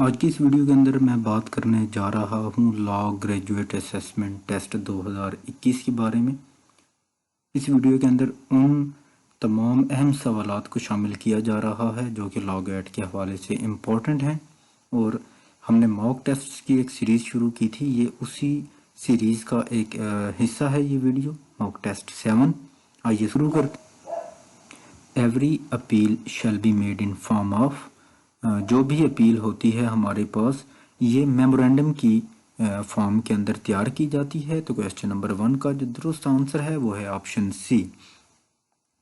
आज की इस वीडियो के अंदर मैं बात करने जा रहा हूँ लॉ ग्रेजुएट असेसमेंट टेस्ट 2021 के बारे में। इस वीडियो के अंदर उन तमाम अहम सवालात को शामिल किया जा रहा है जो कि लॉ ग्रेड के हवाले से इम्पोर्टेंट हैं, और हमने मॉक टेस्ट की एक सीरीज़ शुरू की थी। ये उसी सीरीज़ का एक हिस्सा है ये वीडियो, मॉक टेस्ट 7। आइए शुरू करते। Every appeal shall be made in form of, जो भी अपील होती है हमारे पास ये मेमोरेंडम की फॉर्म के अंदर तैयार की जाती है। तो क्वेश्चन नंबर 1 का जो दुरुस्त आंसर है वो है option C.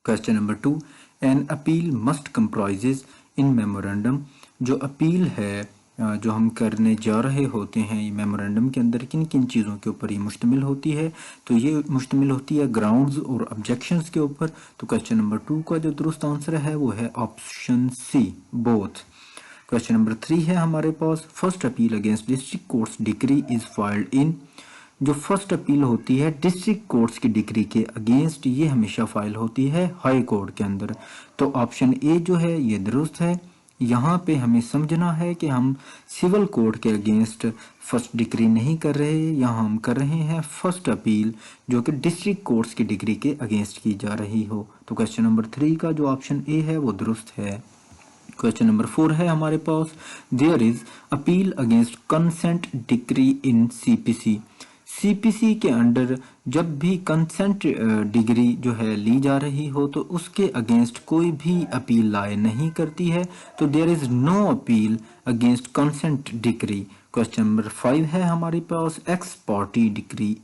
Question number 2, an appeal must comprises in memorandum, जो अपील है जो हम करने जा रहे होते हैं ये मेमोरेंडम के अंदर किन किन चीज़ों के ऊपर ये मुश्तमिल होती है। तो ये मुश्तमिल होती है ग्राउंड्स और ऑब्जेक्शंस के ऊपर। तो क्वेश्चन नंबर 2 का जो दुरुस्त आंसर है वो है option C, both. Question number 3 है हमारे पास, first appeal against district courts decree is filed in, जो फर्स्ट अपील होती है डिस्ट्रिक्ट कोर्ट्स की डिक्री के अगेंस्ट ये हमेशा फाइल होती है हाई कोर्ट के अंदर। तो ऑप्शन ए जो है ये दुरुस्त है। यहाँ पे हमें समझना है कि हम सिविल कोर्ट के अगेंस्ट फर्स्ट डिक्री नहीं कर रहे, यहाँ हम कर रहे हैं फर्स्ट अपील जो कि डिस्ट्रिक्ट कोर्ट्स की डिग्री के अगेंस्ट की जा रही हो। तो क्वेश्चन नंबर 3 का जो ऑप्शन ए है वो दुरुस्त है। क्वेश्चन नंबर 4 है हमारे पास, there is appeal against consent decree in CPC. CPC के अंडर जब भी कंसेंट डिग्री जो है ली जा रही हो तो उसके अगेंस्ट कोई भी अपील लाए नहीं करती है। तो there is no appeal against consent decree. Question number 5 है हमारे पास, ex parte decree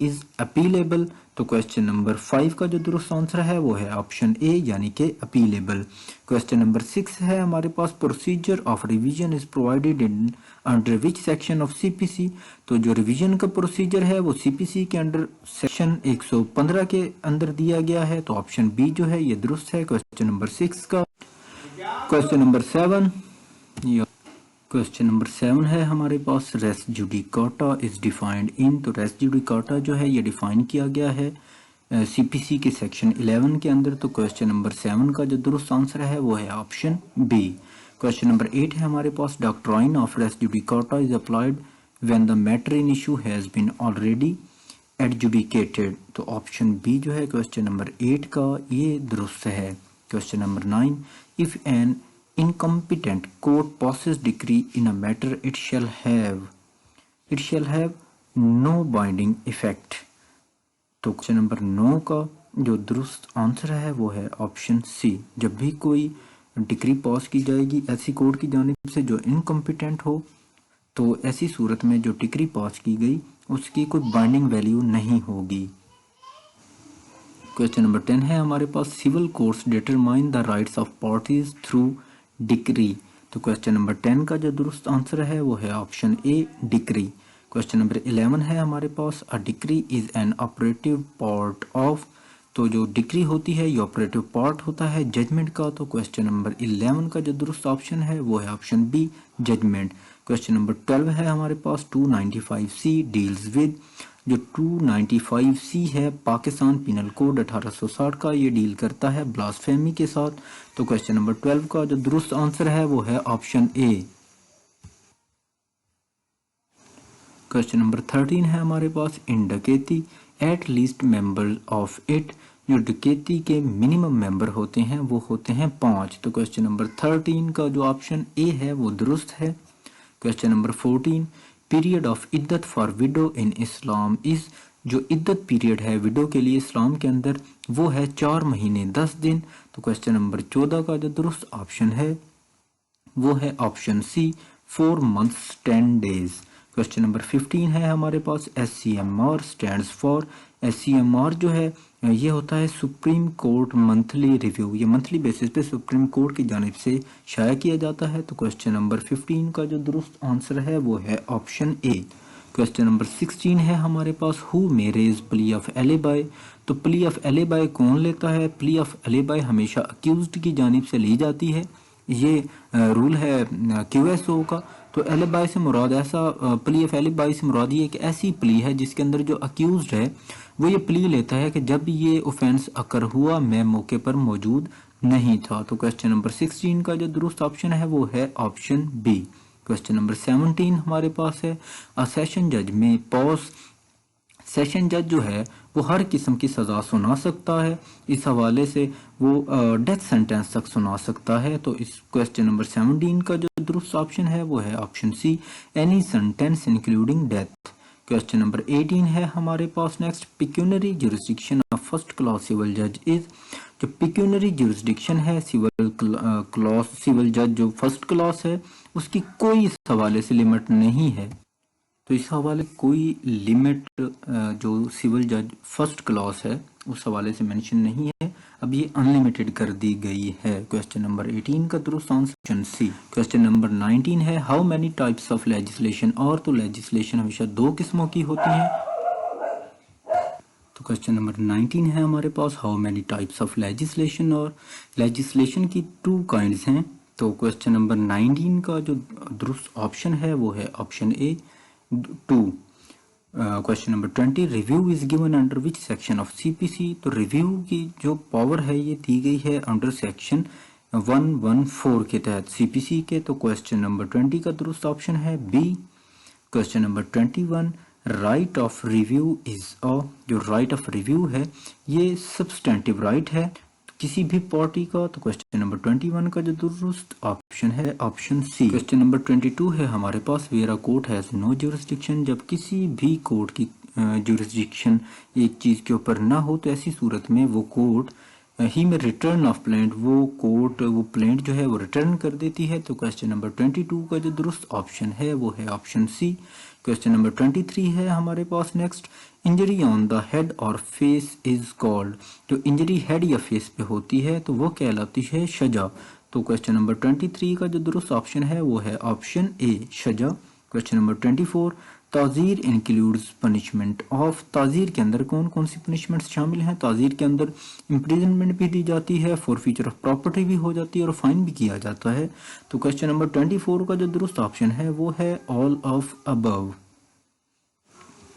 is appealable. तो क्वेश्चन नंबर 5 का जो दुरुस्त आंसर है वो है ऑप्शन ए यानी कि अपीलेबल। क्वेश्चन नंबर 6 है हमारे पास, procedure of revision is provided in under which section of CPC. तो जो रिवीजन का प्रोसीजर है वो सीपीसी के अंडर सेक्शन 115 के अंदर दिया गया है। तो ऑप्शन बी जो है ये दुरुस्त है क्वेश्चन नंबर 6 का। क्वेश्चन नंबर 7, क्वेश्चन नंबर 7 है हमारे पास, res judicata is defined in. तो रेस जुडिकाटा जो है ये डिफाइन किया गया है सीपीसी के सेक्शन 11 के अंदर। तो क्वेश्चन नंबर 7 का जो दुरुस्त आंसर है वो है ऑप्शन बी। क्वेश्चन नंबर 8 है हमारे पास, doctrine of res judicata is applied when the matter in issue has been already adjudicated. तो ऑप्शन बी जो है क्वेश्चन नंबर 8 का ये दुरुस्त है। Question number 9, if an incompetent court passes decree in a matter it shall have no binding effect। तो question number 9 का जो दुरुस्त आंसर है वो है ऑप्शन सी। जब भी कोई डिक्री पास की जाएगी ऐसी कोर्ट की जानिब से जो इनकम्पिटेंट हो तो ऐसी सूरत में जो डिक्री पास की गई उसकी कोई बाइंडिंग वैल्यू नहीं होगी। क्वेश्चन नंबर 10 है हमारे पास, civil courts determine the rights of parties through decree. तो क्वेश्चन नंबर 10 का जो दुरुस्त आंसर है वो है option A, decree. Question number 11 है हमारे पास, a decree is an operative part of. तो जो डिक्री होती है ये ऑपरेटिव पार्ट होता है जजमेंट का। तो क्वेश्चन नंबर 11 का जो दुरुस्त ऑप्शन है वो है option B, judgment. Question number 12 है हमारे पास, 295C डील्स विद। जो 295C है पाकिस्तान पिनल कोड 1860 का, ये डील करता है ब्लास्फेमी के साथ। तो क्वेश्चन नंबर 12 का जो दुरुस्त आंसर है वो है ऑप्शन ए। क्वेश्चन नंबर 13 है हमारे पास, इन डकैती at least member of it. जो डकैती के मिनिमम मेंबर होते हैं वो होते हैं 5। तो क्वेश्चन नंबर 13 का जो ऑप्शन ए है वो दुरुस्त है। क्वेश्चन नंबर 14, पीरियड ऑफ इद्दत for widow in Islam is. जो इद्दत पीरियड है विडो के लिए इस्लाम के अंदर वो है 4 महीने 10 दिन। तो क्वेश्चन नंबर 14 का जो दुरुस्त ऑप्शन है वो है option C, 4 months 10 days। Question number 15 है हमारे पास, SCMR स्टैंड्स फॉर। SCMR जो है ये होता है सुप्रीम कोर्ट मंथली रिव्यू। ये मंथली बेसिस पे सुप्रीम कोर्ट की जानिब से शाया किया जाता है। तो क्वेश्चन नंबर 15 का जो दुरुस्त आंसर है वो है ऑप्शन ए। क्वेश्चन नंबर 16 है हमारे पास, who may raise plea of alibi. तो प्ली ऑफ एलिबाई कौन लेता है? प्ली ऑफ एलिबाई हमेशा अक्यूज्ड की जानिब से ली जाती है। ये रूल है QSO का। तो एलिबाई से मुराद ऐसा प्ली ऑफ एलिबाई से मुराद ये एक ऐसी प्ली है जिसके अंदर जो अक्यूज्ड है वो ये प्ली लेता है कि जब ये ऑफेंस अकर हुआ मैं मौके पर मौजूद नहीं था। तो क्वेश्चन नंबर 16 का जो दुरुस्त ऑप्शन है वो है ऑप्शन बी। क्वेश्चन नंबर 17 हमारे पास है, अ सेशन जज में पॉज। सेशन जज जो है वो हर किस्म की सज़ा सुना सकता है, इस हवाले से वो डेथ सेंटेंस तक सुना सकता है। तो इस क्वेश्चन नंबर 17 का जो दुरुस्त ऑप्शन है वो है option C, any sentence including death. Question number 18 है हमारे पास next, pecuniary jurisdiction of first class civil जज इज। जो पिक्यूनरी जुरिस्डिक्शन है सिविल जज जो फर्स्ट क्लास है उसकी कोई इस हवाले से लिमिट नहीं है। तो इस हवाले कोई लिमिट जो सिविल जज फर्स्ट क्लास है उस हवाले से मेंशन नहीं है, अब ये अनलिमिटेड कर दी गई है। क्वेश्चन नंबर 18 का दुरुस्त answer option C. Question number 19 है, how many types of legislation. और तो लेजिस्लेशन हमेशा दो किस्मों की होती है। तो क्वेश्चन नंबर 19 है हमारे पास, how many types of legislation. और लेजिस्लेशन की टू काइंड्स हैं। तो क्वेश्चन नंबर 19 का जो दुरुस्त ऑप्शन है वो है option A 2। Question number 20, review is given under which section of CPC. तो रिव्यू की जो पावर है ये दी गई है अंडर सेक्शन 114 के तहत सीपीसी के। तो क्वेश्चन नंबर 20 का दुरुस्त ऑप्शन है B. Question number 21, right of review is a. जो राइट ऑफ रिव्यू है ये सब्सटेंटिव राइट है किसी भी पार्टी का। तो क्वेश्चन नंबर 21 का जो दुरुस्त ऑप्शन है ऑप्शन सी। क्वेश्चन नंबर 22 है हमारे पास, where a court has no jurisdiction. जब किसी भी कोर्ट की ज्यूरिसडिक्शन एक चीज के ऊपर ना हो तो ऐसी सूरत में वो कोर्ट ही में रिटर्न ऑफ प्लेंट, वो कोर्ट वो प्लेंट जो है वो रिटर्न कर देती है। तो क्वेश्चन नंबर 22 का जो दुरुस्त ऑप्शन है वो है ऑप्शन सी। क्वेश्चन नंबर 23 है हमारे पास next, injury on the head और फेस इज कॉल्ड। जो इंजरी हेड या फेस पे होती है तो वो कहलाती है सजा। तो क्वेश्चन नंबर 23 का जो दुरुस्त ऑप्शन है वो है ऑप्शन ए सजा। क्वेश्चन नंबर 24, ताज़ीर इंक्लूड्स पनिशमेंट ऑफ। ताज़ीर के अंदर कौन कौन सी पनिशमेंट्स शामिल हैं। ताज़ीर के अंदर इम्प्रिजनमेंट भी दी जाती है, फॉरफीचर ऑफ प्रॉपर्टी भी हो जाती है और फाइन भी किया जाता है। तो क्वेश्चन नंबर 24 का जो दुरुस्त ऑप्शन है वो है all of above.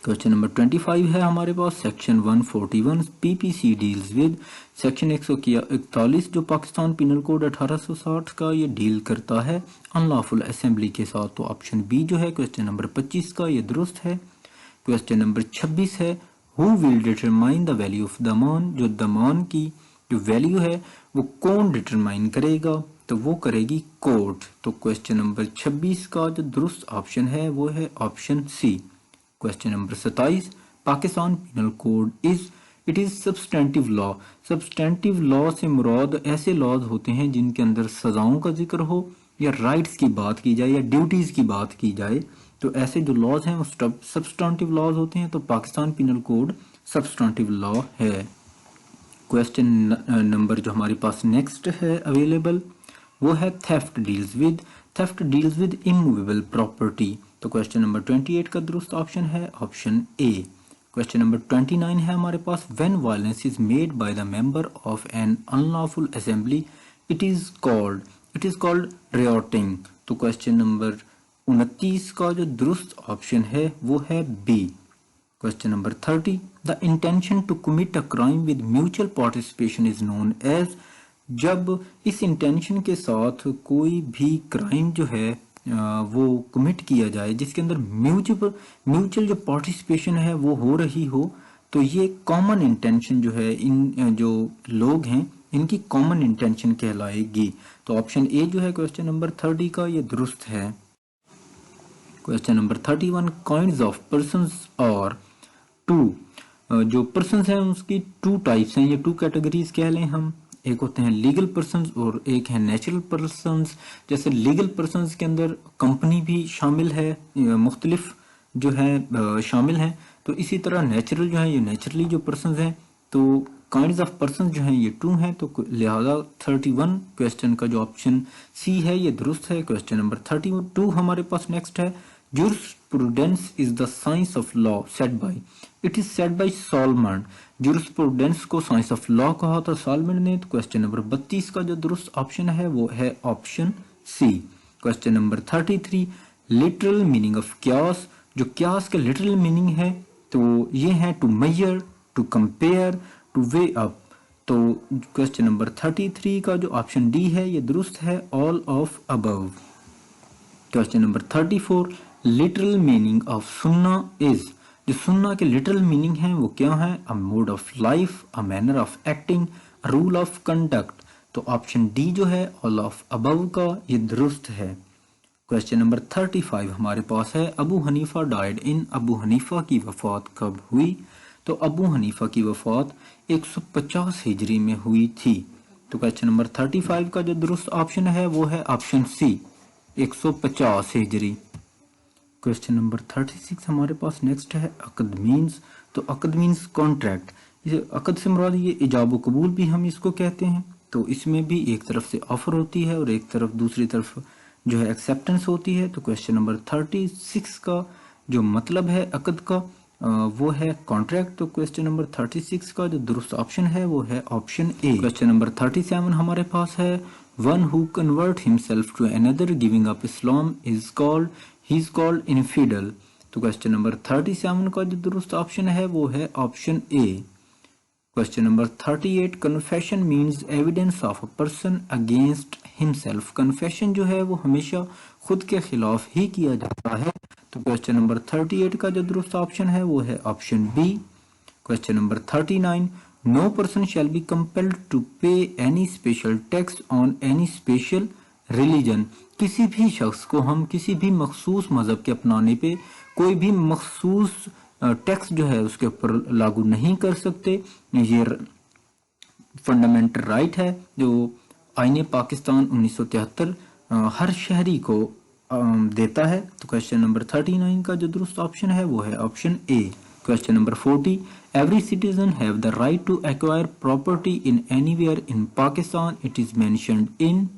Question number 25 है हमारे पास, section 141 PPC deals with. Section 141 जो पाकिस्तान पिनल कोड 1860 का ये डील करता है अनलॉफुल असेंबली के साथ। तो ऑप्शन बी जो है क्वेश्चन नंबर 25 का ये दुरुस्त है। क्वेश्चन नंबर 26 है, who will determine the value of दमान। जो दमान की जो वैल्यू है वो कौन डिटरमाइन करेगा, तो वो करेगी कोर्ट। तो क्वेश्चन नंबर 26 का जो दुरुस्त ऑप्शन है वो है option C. Question number 27, Pakistan penal code it is substantive law. Substantive law से मुराद ऐसे लॉज होते हैं जिनके अंदर सजाओं का जिक्र हो या राइट्स की बात की जाए या ड्यूटीज की बात की जाए। तो ऐसे जो लॉज हैं वो सब्सटेंटिव लॉज होते हैं। तो Pakistan penal code substantive law है। क्वेश्चन नंबर जो हमारे पास नेक्स्ट है अवेलेबल वो है theft deals with. Theft deals with immovable property. तो क्वेश्चन नंबर 28 का दुरुस्त ऑप्शन है ऑप्शन ए। क्वेश्चन नंबर 29 है हमारे पास, when violence is made by the member of an unlawful assembly it is called rioting. तो क्वेश्चन नंबर 29 का जो दुरुस्त ऑप्शन है वो है B. Question number 30, the intention to commit a crime with mutual participation is known as. जब इस intention के साथ कोई भी क्राइम जो है वो कमिट किया जाए जिसके अंदर म्यूचुअल जो पार्टिसिपेशन है वो हो रही हो, तो ये कॉमन इंटेंशन जो है इन जो लोग हैं इनकी कॉमन इंटेंशन कहलाएगी। तो ऑप्शन ए जो है क्वेश्चन नंबर 30 का ये दुरुस्त है। Question number 31, kinds of persons और टू। जो पर्संस हैं उसकी टू टाइप्स हैं, ये टू कैटेगरीज कह लें हम। एक होते हैं लीगल पर्संस और एक है नेचुरल पर्संस। जैसे लीगल पर्संस के अंदर कंपनी भी शामिल है, मुख्तलिफ जो है शामिल हैं। तो इसी तरह नेचुरल जो है ये नेचुरली जो पर्संस हैं। तो काइंड्स ऑफ पर्संस जो हैं ये टू हैं। तो लिहाजा 31 क्वेश्चन का जो ऑप्शन सी है ये दुरुस्त है। क्वेश्चन नंबर 32 हमारे पास नेक्स्ट है, jurisprudence is the science of law said by। it is said by Solomon. jurisprudence को साइंस ऑफ लॉ कहा था सॉलमन ने। तो क्वेश्चन नंबर 32 का जो दुरुस्त ऑप्शन है वो है option C. Question number 33, literal meaning of क्यास। जो क्यास का लिटरल मीनिंग है तो ये है to measure, to compare, to weigh up. तो क्वेश्चन नंबर 33 का जो ऑप्शन डी है ये दुरुस्त है, ऑल ऑफ अबव। क्वेश्चन नंबर 34, लिटरल मीनिंग ऑफ सुन्ना इज, जो सुन्ना के लिटरल मीनिंग है वो क्या है? A mode of life, a manner of acting, rule of conduct. तो ऑप्शन डी जो है ऑल ऑफ अबव का ये दुरुस्त है। क्वेश्चन नंबर 35 हमारे पास है, Abu Hanifa died in, Abu Hanifa की वफात कब हुई? तो अबू हनीफा की वफात 150 हिजरी में हुई थी। तो क्वेश्चन नंबर 35 का जो दुरुस्त ऑप्शन है वो है ऑप्शन सी, 150 हिजरी। क्वेश्चन नंबर 36 हमारे पास नेक्स्ट है, अकद मीन्स। तो अकद मीन्स कॉन्ट्रैक्ट, इसे अकद से मुराद ये इजाब व कबूल भी हम इसको कहते हैं। तो इसमें भी एक तरफ से ऑफर होती है और एक तरफ दूसरी तरफ जो है एक्सेप्टेंस होती है। तो क्वेश्चन नंबर 36 का जो मतलब है अकद का वो है कॉन्ट्रैक्ट। तो क्वेश्चन नंबर 36 का जो दुरुस्त ऑप्शन है वो है ऑप्शन ए। क्वेश्चन नंबर 37 हमारे पास है, one who convert himself to another giving up Islam is called, he is called infidel. तो क्वेश्चन नंबर 37 का जो दुरुस्त ऑप्शन है वो है option A. Question number 38, confession means evidence of a person against himself. Confession जो है वो हमेशा खुद के खिलाफ ही किया जाता है। तो क्वेश्चन नंबर 38 का जो दुरुस्त ऑप्शन है वो है option B. Question number 39, no person shall be compelled to pay any special tax on any special religion. किसी भी शख्स को हम किसी भी मखसूस मजहब के अपनाने पे कोई भी मखसूस टैक्स जो है उसके ऊपर लागू नहीं कर सकते। ये फंडामेंटल राइट है जो आईने पाकिस्तान 1973 हर शहरी को देता है। तो क्वेश्चन नंबर 39 का जो दुरुस्त ऑप्शन है वो है option A. Question number 40, every citizen have the right to acquire property in anywhere in Pakistan, it is mentioned in.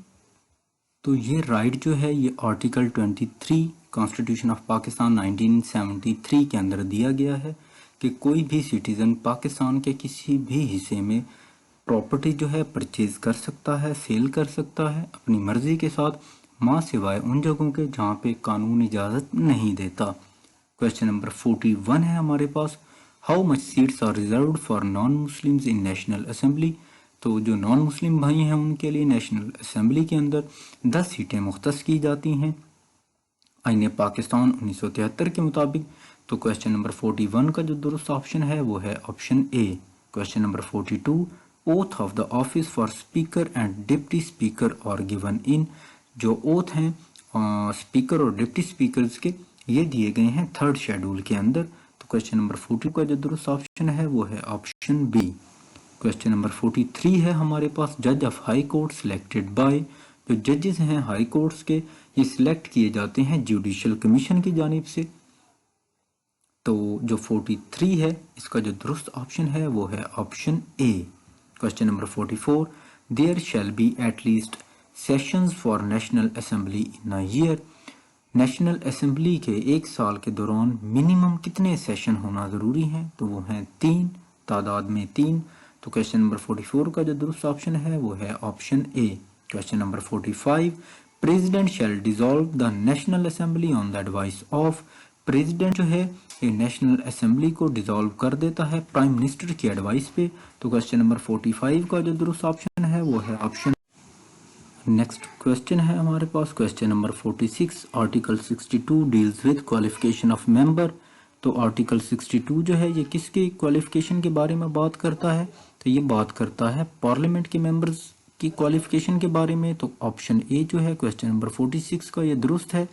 तो ये राइट जो है ये आर्टिकल 23 कॉन्स्टिट्यूशन ऑफ पाकिस्तान 1973 के अंदर दिया गया है कि कोई भी सिटीजन पाकिस्तान के किसी भी हिस्से में प्रॉपर्टी जो है परचेज कर सकता है, सेल कर सकता है अपनी मर्जी के साथ, माँ सिवाय उन जगहों के जहाँ पे कानून इजाज़त नहीं देता। क्वेश्चन नंबर 41 है हमारे पास, how much seats are reserved for non Muslims in national assembly. तो जो नॉन मुस्लिम भाई हैं उनके लिए नेशनल असेंबली के अंदर 10 सीटें मुख्तस की जाती हैं आईने पाकिस्तान 1973 के मुताबिक। तो क्वेश्चन नंबर 41 का जो दुरुस्त ऑप्शन है वो है option A. Question number 42, oath of the office for speaker and deputy speaker are given in. जो ओथ हैं स्पीकर और डिप्टी स्पीकर्स के ये दिए गए हैं 3rd शेड्यूल के अंदर। तो क्वेश्चन नंबर 40 का जो दुरुस्त ऑप्शन है वो है ऑप्शन बी। क्वेश्चन नंबर 43 है हमारे पास, जज of high court selected by. जो जजेस हैं हाई कोर्ट्स के ये सिलेक्ट किए जाते हैं जुडिशियल कमीशन की जानिब से। तो जो 43 है इसका जो दुरुस्त ऑप्शन है वो है option A. Question number 44, there shall be at least sessions for national assembly in a year. National assembly के एक साल के दौरान मिनिमम कितने सेशन होना ज़रूरी है? तो वो हैं 3, तादाद में 3। तो क्वेश्चन नंबर 44 का जो दुरुस्त ऑप्शन है वो है option A. Question number 45, president shell dissolve the national assembly on the advice of. President जो है ये नेशनल असेंबली को डिसॉल्व कर देता है प्राइम मिनिस्टर की एडवाइस पे। तो क्वेश्चन नंबर 45 का जो दुरुस्त ऑप्शन है वो है ऑप्शन। नेक्स्ट क्वेश्चन है हमारे पास question number 46, article 62 deals with qualification of member. तो आर्टिकल 62 जो है ये किसकी क्वालिफिकेशन के बारे में बात करता है? तो ये बात करता है पार्लियामेंट के मेंबर्स की क्वालिफिकेशन के बारे में। तो ऑप्शन ए जो है क्वेश्चन नंबर 46 का ये दुरुस्त है।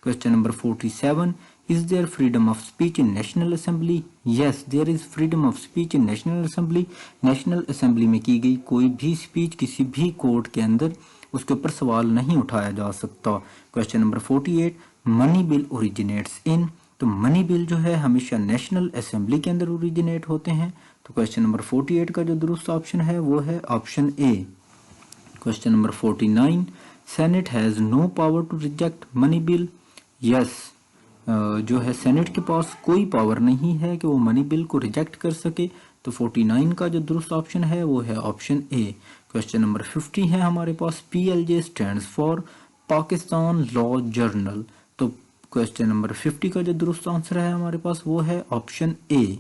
Question number 47, is there freedom of speech in national assembly? Yes there is freedom of speech in national assembly. National assembly में की गई कोई भी स्पीच किसी भी कोर्ट के अंदर उसके ऊपर सवाल नहीं उठाया जा सकता। Question number 48, money bill originates इन। तो मनी बिल जो है हमेशा नेशनल असेंबली के अंदर ओरिजिनेट होते हैं। तो क्वेश्चन नंबर 48 का जो दुरुस्त ऑप्शन है वो है option A. Question number 49, senate has no power to reject money bill. Yes जो है सेनेट के पास कोई पावर नहीं है कि वो मनी बिल को रिजेक्ट कर सके। तो 49 का जो दुरुस्त ऑप्शन है वो है ऑप्शन ए। क्वेश्चन नंबर 50 है हमारे पास, PLJ stands for Pakistan law journal. तो क्वेश्चन नंबर 50 का जो दुरुस्त आंसर है हमारे पास वो है ऑप्शन ए।